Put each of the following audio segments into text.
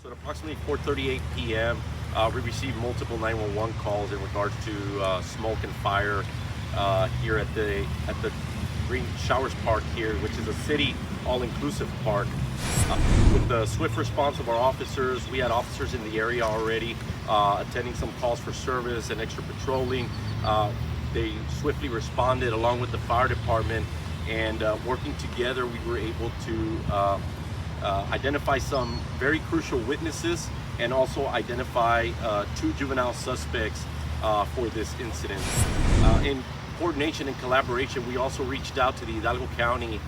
So at approximately 4:38 p.m., we received multiple 911 calls in regards to smoke and fire here at the Green Showers Park here, which is a city all-inclusive park. With the swift response of our officers, we had officers in the area already attending some calls for service and extra patrolling. They swiftly responded along with the fire department, and working together, we were able to identify some very crucial witnesses and also identify two juvenile suspects for this incident. In coordination and collaboration, we also reached out to the Hidalgo County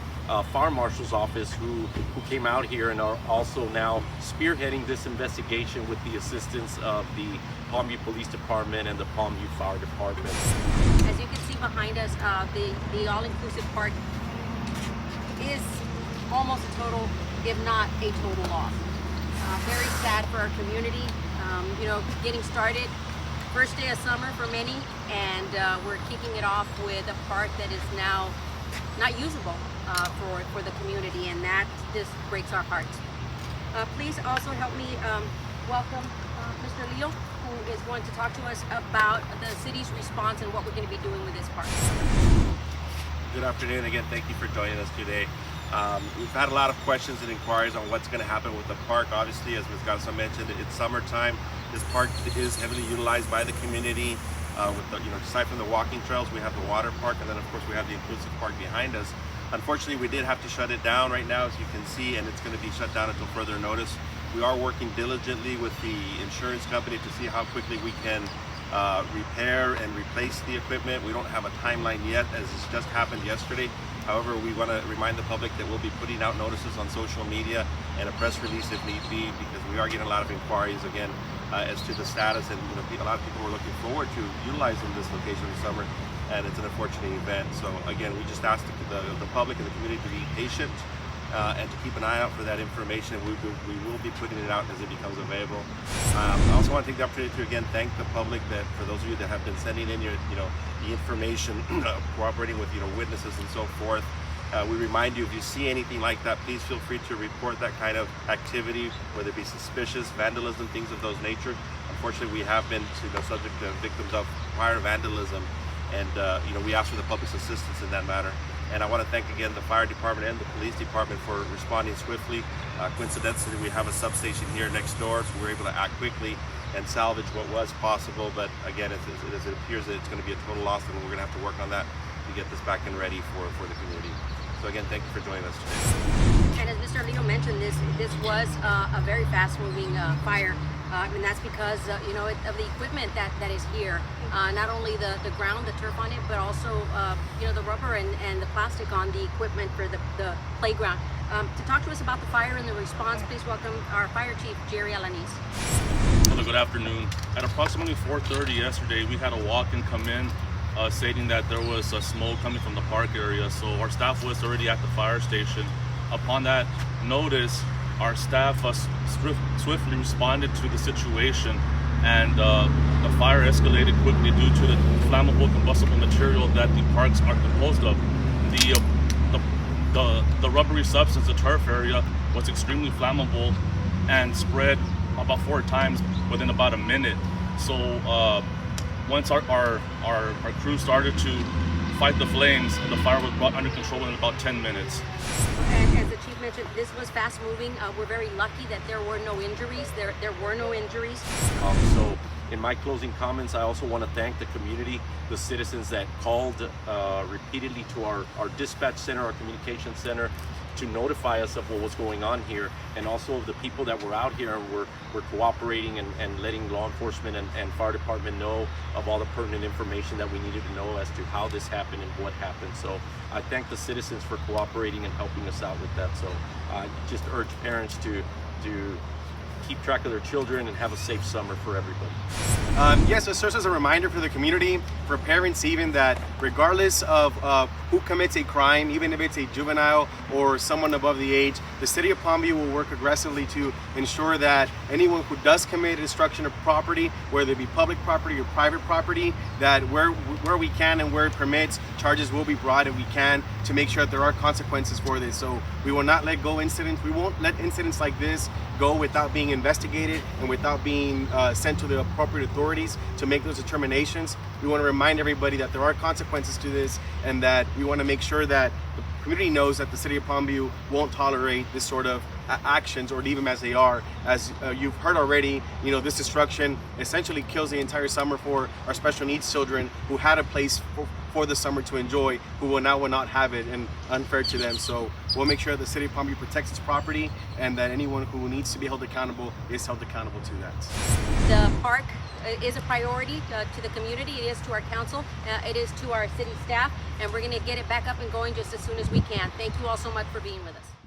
Fire Marshal's office who came out here and are also now spearheading this investigation with the assistance of the Palmview Police Department and the Palmview Fire Department. As you can see behind us, the all-inclusive park is almost a total, if not a total loss. Very sad for our community. Getting started, first day of summer for many, and we're kicking it off with a park that is now not usable for the community, and that just breaks our hearts. Please also help me welcome Mr. Leo, who is going to talk to us about the city's response and what we're going to be doing with this park. Good afternoon again. Thank you for joining us today. We've had a lot of questions and inquiries on what's going to happen with the park. Obviously, as Ms. Garza mentioned, it's summertime. This park is heavily utilized by the community. Aside from the walking trails, we have the water park, and then of course we have the inclusive park behind us. Unfortunately, we did have to shut it down right now, as you can see, and it's going to be shut down until further notice. We are working diligently with the insurance company to see how quickly we can repair and replace the equipment. We don't have a timeline yet, as this just happened yesterday. However, we want to remind the public that we'll be putting out notices on social media and a press release if need be, because we are getting a lot of inquiries again as to the status, and a lot of people are looking forward to utilizing this location in the summer, and it's an unfortunate event. So again, we just ask the public and the community to be patient and to keep an eye out for that information. We will be putting it out as it becomes available. I also want to take the opportunity to again thank the public, that for those of you that have been sending in the information, cooperating with witnesses and so forth. We remind you, if you see anything like that, please feel free to report that kind of activity, whether it be suspicious, vandalism, things of those nature. Unfortunately, we have been subject to victims of prior vandalism, and we ask for the public's assistance in that matter. And I want to thank again the fire department and the police department for responding swiftly. Coincidentally, we have a substation here next door, so we're able to act quickly and salvage what was possible. But again, it appears that it's going to be a total loss, and we're going to have to work on that to get this back and ready for the community. So again, thank you for joining us today. And as Mr. Leo mentioned, this was a very fast-moving fire. And that's because of the equipment that is here. Not only the ground, the turf on it, but also the rubber and the plastic on the equipment for the playground. To talk to us about the fire and the response, please welcome our fire chief, Jerry Alanis. Hello, good afternoon. At approximately 4:30 yesterday, we had a walk-in come in stating that there was smoke coming from the park area. So our staff was already at the fire station. Upon that notice, our staff swiftly responded to the situation, and the fire escalated quickly due to the flammable combustible material that the parks are composed of. The rubbery substance, the turf area, was extremely flammable and spread about 4 times within about a minute. So once our crew started to fight the flames, the fire was brought under control in about 10 minutes. And as the chief mentioned, this was fast moving. We're very lucky that there were no injuries. There were no injuries. So in my closing comments, I also want to thank the community, the citizens that called repeatedly to our dispatch center, our communication center, to notify us of what was going on here, and also the people that were out here and were cooperating and letting law enforcement and fire department know of all the pertinent information that we needed to know as to how this happened and what happened. So I thank the citizens for cooperating and helping us out with that. So I just urge parents to keep track of their children and have a safe summer for everybody. Yes, it serves as a reminder for the community, for parents even, that regardless of who commits a crime, even if it's a juvenile or someone above the age, the city of Palmview will work aggressively to ensure that anyone who does commit destruction of property, whether it be public property or private property, that where we can and where it permits, charges will be brought if we can, to make sure that there are consequences for this. So we will not let go incidents. We won't let incidents like this go without being investigated and without being sent to the appropriate authorities to make those determinations. We want to remind everybody that there are consequences to this, and that we want to make sure that the community knows that the city of Palmview won't tolerate this sort of actions, or leave them as they are. As you've heard already, you know, this destruction essentially kills the entire summer for our special needs children who had a place for the summer to enjoy, who will not have it, and unfair to them. So we'll make sure that the city of Palmview protects its property, and that anyone who needs to be held accountable is held accountable to that. The park is a priority to the community. It is to our council. It is to our city staff, and we're going to get it back up and going just as soon as we can. Thank you all so much for being with us.